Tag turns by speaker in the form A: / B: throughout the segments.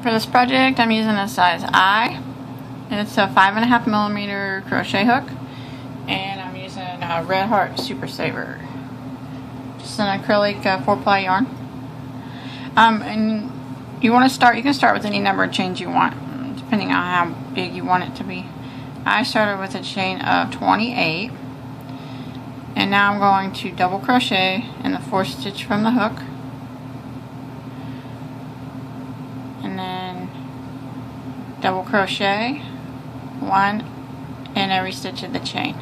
A: For this project, I'm using a size I. It's a 5.5mm crochet hook, and I'm using a Red Heart Super Saver. Just an acrylic 4-ply yarn. And you want to start. You can start with any number of chains you want, depending on how big you want it to be. I started with a chain of 28, and now I'm going to double crochet in the 4th stitch from the hook, and then double crochet 1 in every stitch of the chain.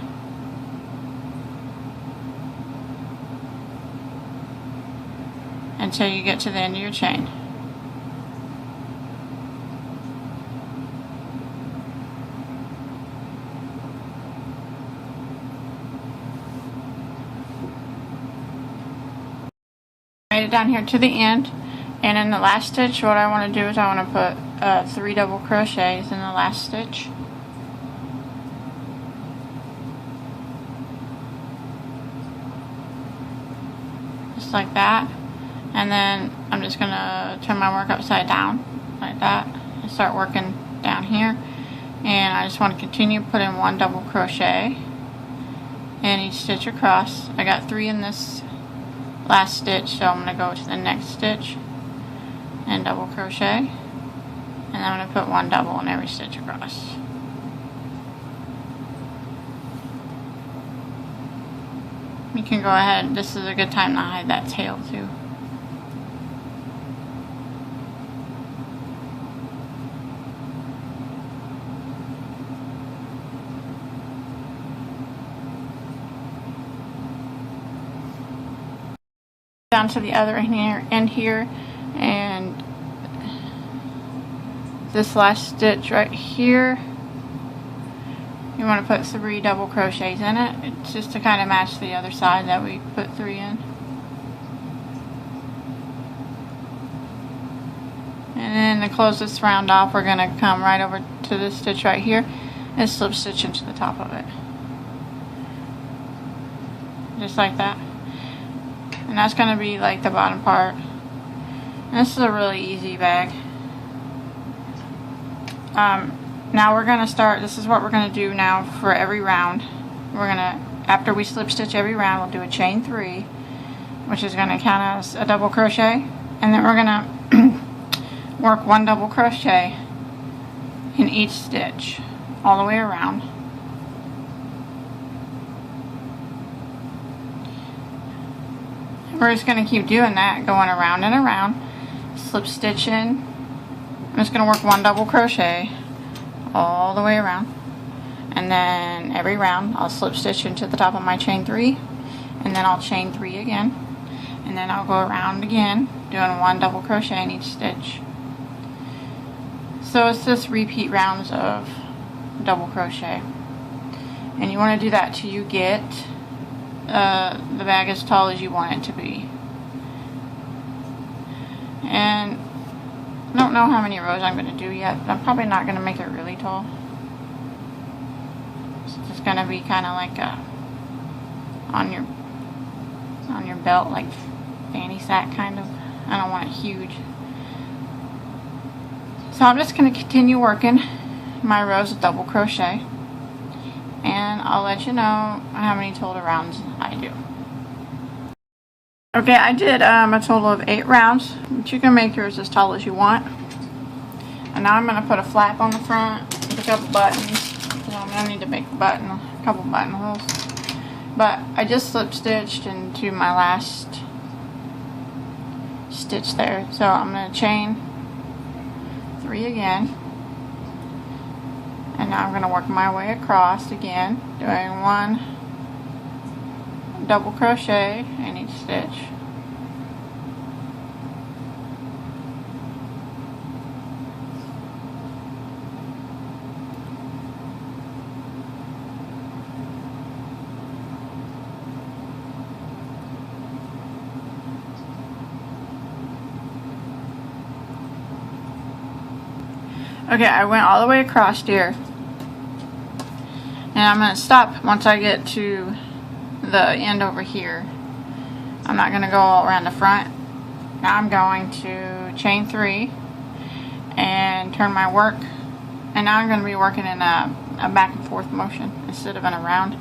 A: Until you get to the end of your chain. Made it down here to the end, and in the last stitch what I want to do is I want to put 3 double crochets in the last stitch. Just like that. And then I'm just going to turn my work upside down like that and start working down here. And I just want to continue putting 1 double crochet in each stitch across. I got 3 in this last stitch, so I'm going to go to the next stitch and double crochet. And I'm going to put 1 double in every stitch across. You can go ahead, this is a good time to hide that tail too. Down to the other end here, and this last stitch right here, you want to put 3 double crochets in it. It's just to kind of match the other side that we put 3 in. And then to close this round off, we're going to come right over to this stitch right here and slip stitch into the top of it. Just like that. And that's going to be like the bottom part. And this is a really easy bag. Now we're going to start, this is what we're going to do now for every round. We're going to, after we slip stitch every round, we'll do a chain 3, which is going to count as a double crochet. And then we're going to work 1 double crochet in each stitch all the way around. We're just going to keep doing that, going around and around. Slip stitch in. I'm just going to work 1 double crochet all the way around, and then every round I'll slip stitch into the top of my chain 3, and then I'll chain 3 again, and then I'll go around again doing 1 double crochet in each stitch. So it's just repeat rounds of double crochet, and you want to do that till you get the bag as tall as you want it to be. And I don't know how many rows I'm going to do yet, but I'm probably not going to make it really tall. It's just going to be kind of like on your belt, like fanny sack kind of. I don't want it huge. So I'm just going to continue working my rows of double crochet, and I'll let you know how many total rounds I do. Okay, I did a total of 8 rounds, but you can make yours as tall as you want. And now I'm going to put a flap on the front with a couple buttons. So I'm going to need to make a couple buttonholes. But I just slip stitched into my last stitch there. So I'm going to chain 3 again. And now I'm going to work my way across again, doing 1 double crochet in each stitch. Okay, I went all the way across here, and I'm going to stop once I get to the end over here. I'm not going to go all around the front. Now I'm going to chain 3, and turn my work. And now I'm going to be working in a back and forth motion instead of in a round.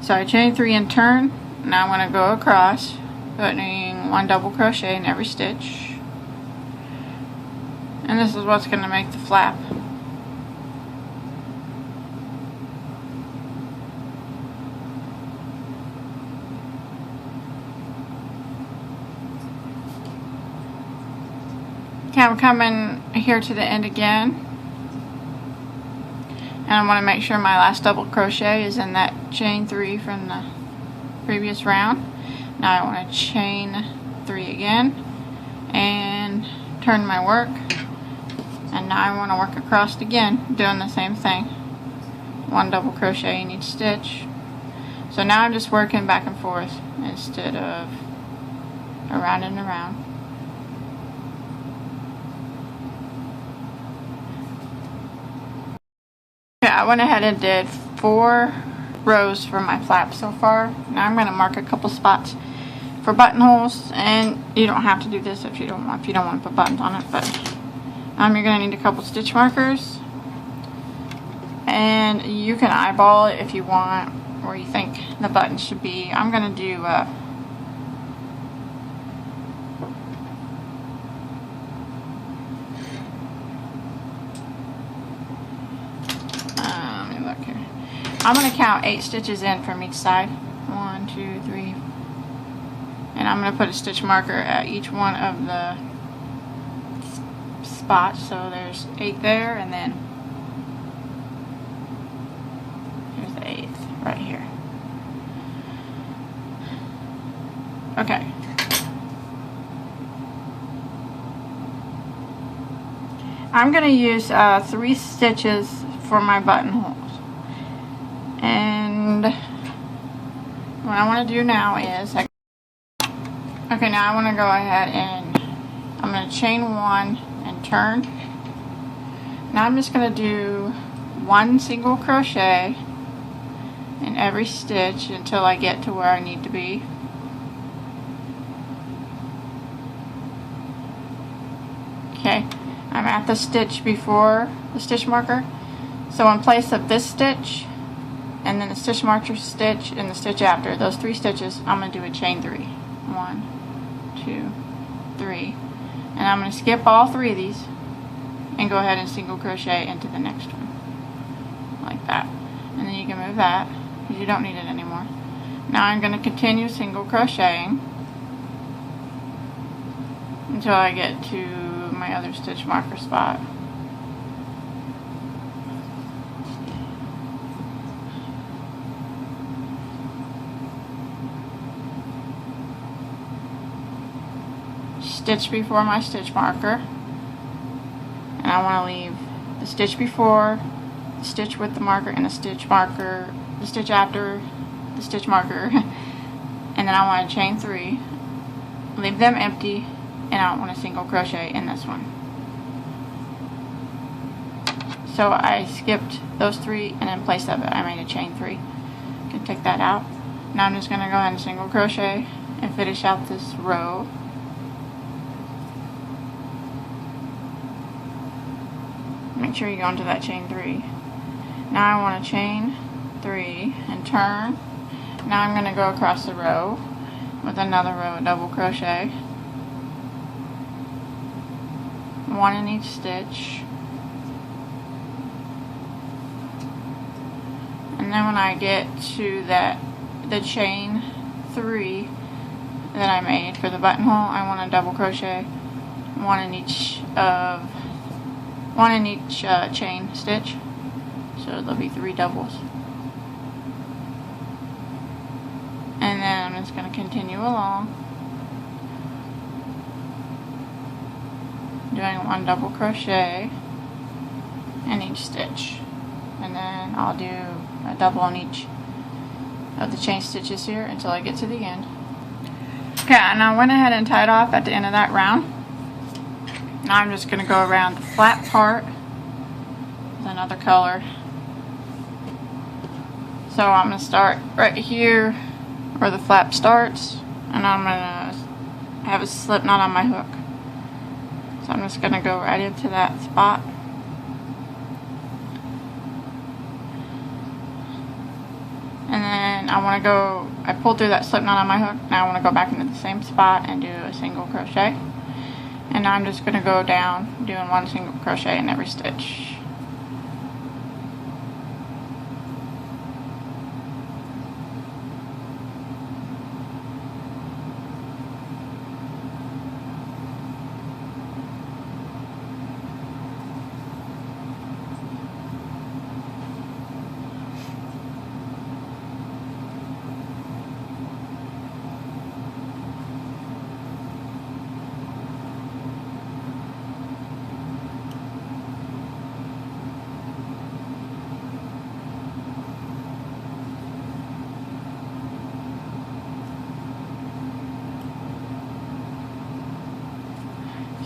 A: So I chain 3 and turn. Now I'm going to go across, putting 1 double crochet in every stitch. And this is what's going to make the flap. Okay, I'm coming here to the end again. And I want to make sure my last double crochet is in that chain 3 from the previous round. Now I want to chain 3 again and turn my work. And now I want to work across again, doing the same thing. 1 double crochet in each stitch. So now I'm just working back and forth instead of around and around. I went ahead and did 4 rows for my flap so far. Now I'm going to mark a couple spots for buttonholes, and you don't have to do this if you don't want to put buttons on it. But you're going to need a couple stitch markers, and you can eyeball it if you want where you think the button should be. I'm going to do I'm going to count 8 stitches in from each side. 1, 2, 3. And I'm going to put a stitch marker at each one of the spots. So there's 8 there, and then here's the 8th right here. Okay. I'm going to use 3 stitches for my buttonholes. And what I want to do now is, okay, now I want to go ahead and I'm going to chain 1 and turn. Now I'm just going to do 1 single crochet in every stitch until I get to where I need to be. Okay, I'm at the stitch before the stitch marker. So in place of this stitch, and then the stitch marker stitch and the stitch after, those 3 stitches, I'm going to do a chain 3. 1, 2, 3. And I'm going to skip all 3 of these and go ahead and single crochet into the next one. Like that. And then you can move that because you don't need it anymore. Now I'm going to continue single crocheting until I get to my other stitch marker spot. Stitch before my stitch marker, and I want to leave the stitch before, the stitch with the marker, and the stitch marker, the stitch after the stitch marker, and then I want to chain 3, leave them empty, and I want to single crochet in this one. So I skipped those 3, and in place of it I made a chain 3. You can take that out. Now I'm just going to go ahead and single crochet and finish out this row. Make sure you go into that chain 3. Now I want to chain 3 and turn. Now I'm going to go across the row with another row of double crochet. 1 in each stitch. And then when I get to the chain 3 that I made for the buttonhole, I want to double crochet 1 in each chain stitch, so there'll be 3 doubles. And then I'm just going to continue along, doing 1 double crochet in each stitch, and then I'll do a double on each of the chain stitches here until I get to the end. Okay, and I went ahead and tied off at the end of that round. Now I'm just going to go around the flat part with another color. So I'm going to start right here where the flap starts, and I'm going to have a slip knot on my hook. So I'm just going to go right into that spot. And then I pulled through that slip knot on my hook. Now I want to go back into the same spot and do a single crochet. And now I'm just going to go down doing one single crochet in every stitch.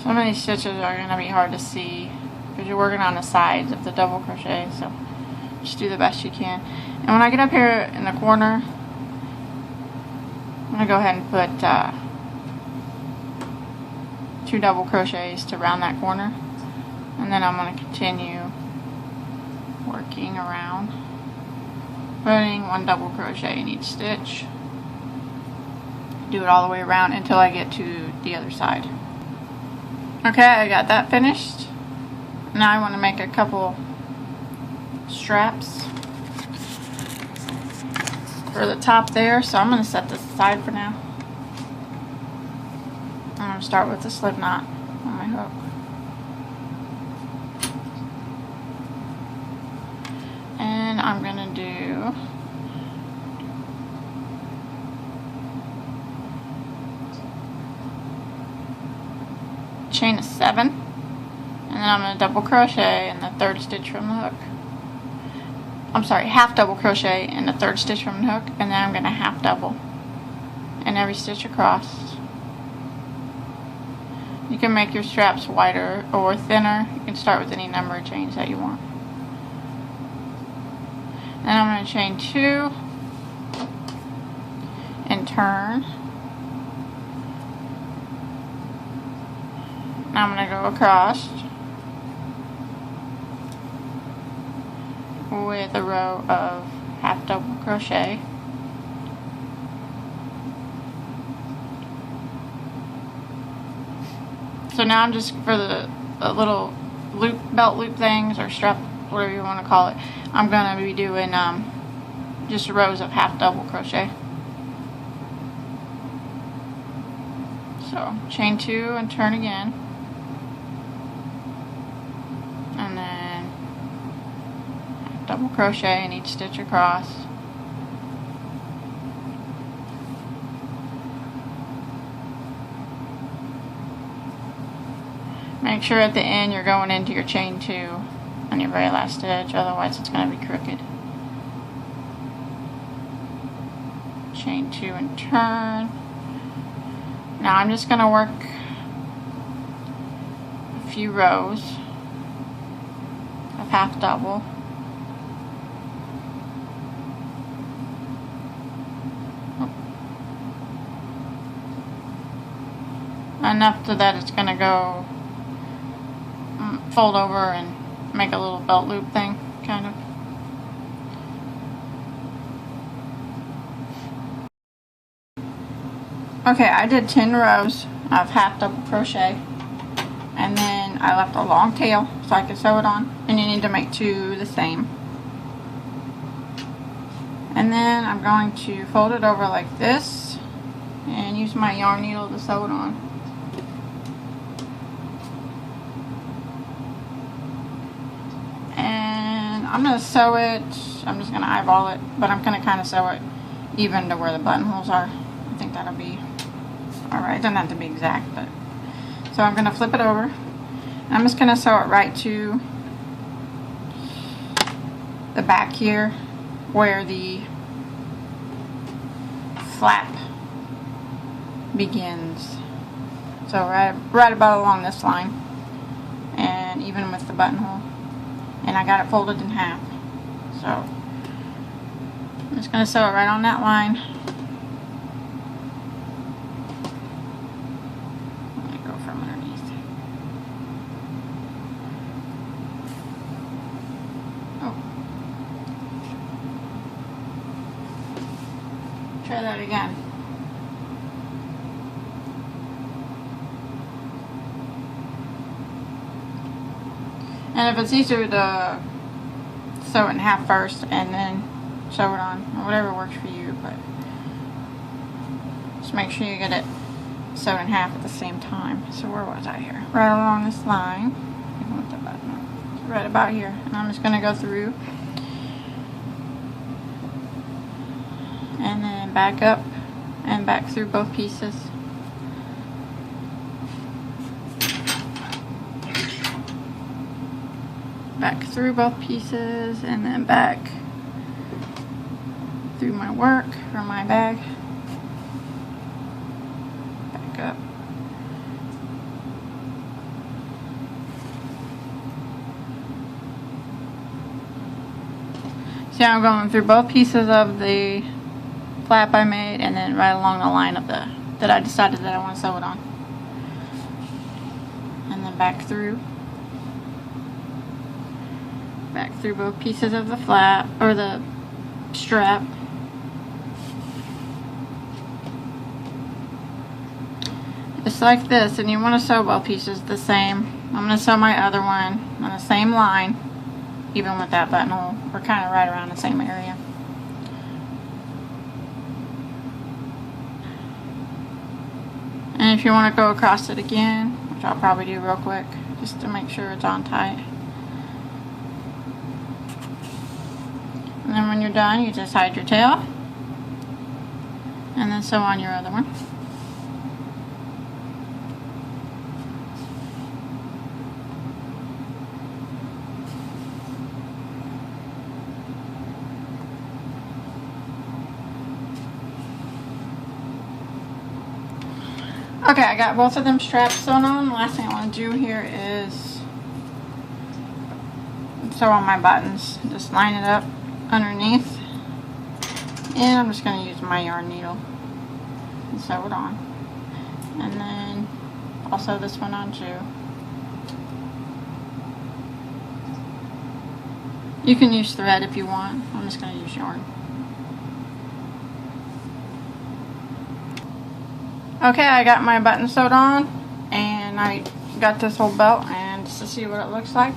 A: Some of these stitches are going to be hard to see because you're working on the sides of the double crochet, so just do the best you can. And when I get up here in the corner, I'm going to go ahead and put 2 double crochets to round that corner, and then I'm going to continue working around, putting 1 double crochet in each stitch. Do it all the way around until I get to the other side. Okay, I got that finished. Now I want to make a couple straps for the top there, so I'm going to set this aside for now. I'm going to start with the slip knot on my hook. And I'm going to do chain of 7, and then I'm going to double crochet in the 3rd stitch from the hook. I'm sorry, half double crochet in the 3rd stitch from the hook, and then I'm going to half double in every stitch across. You can make your straps wider or thinner. You can start with any number of chains that you want. Then I'm going to chain 2 and turn. Now I'm going to go across with a row of half double crochet. So now I'm just, for the little loop, belt loop things, or strap, whatever you want to call it, I'm going to be doing just rows of half double crochet. So chain 2 and turn again. And then double crochet in each stitch across. Make sure at the end you're going into your chain 2 on your very last stitch, otherwise it's going to be crooked. Chain 2 and turn. Now I'm just going to work a few rows of half double. Enough so that it's going to go fold over and make a little belt loop thing, kind of. Okay, I did 10 rows of half double crochet, and then I left a long tail so I could sew it on, and you need to make 2 the same. And then I'm going to fold it over like this and use my yarn needle to sew it on. And I'm going to sew it, I'm just going to eyeball it, but I'm going to kind of sew it even to where the buttonholes are. I think that'll be alright. It doesn't have to be exact, but so I'm going to flip it over. And I'm just going to sew it right to the back here where the flap begins. So right about along this line, and even with the buttonhole. And I got it folded in half. So I'm just going to sew it right on that line. Let me go from underneath. Try that again. And if it's easier to sew it in half first and then sew it on, or whatever works for you, but just make sure you get it sewed in half at the same time. So where was I here? Right along this line. Even with the button. Right about here. And I'm just going to go through and then back up and back through both pieces. Back through both pieces and then back through my work or my bag. Back up. See how I'm going through both pieces of the flap I made and then right along the line of the that I decided that I want to sew it on. And then back through both pieces of the flap or the strap. Just like this, and you want to sew both pieces the same. I'm going to sew my other one on the same line, even with that buttonhole. We're kind of right around the same area. And if you want to go across it again, which I'll probably do real quick, just to make sure it's on tight. And then when you're done, you just hide your tail. And then sew on your other one. Okay, I got both of them straps sewn on. The last thing I want to do here is sew on my buttons. Just line it up underneath. And I'm just going to use my yarn needle and sew it on. And then I'll sew this one on too. You can use thread if you want. I'm just going to use yarn. Okay, I got my button sewed on, and I got this whole belt, and just to see what it looks like,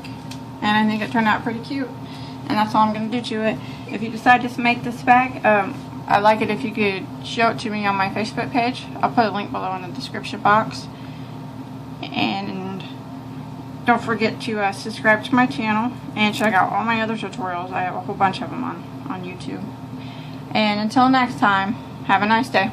A: and I think it turned out pretty cute, and that's all I'm going to do to it. If you decide to make this bag, I'd like it if you could show it to me on my Facebook page. I'll put a link below in the description box, and don't forget to subscribe to my channel, and check out all my other tutorials. I have a whole bunch of them on YouTube. And until next time, have a nice day.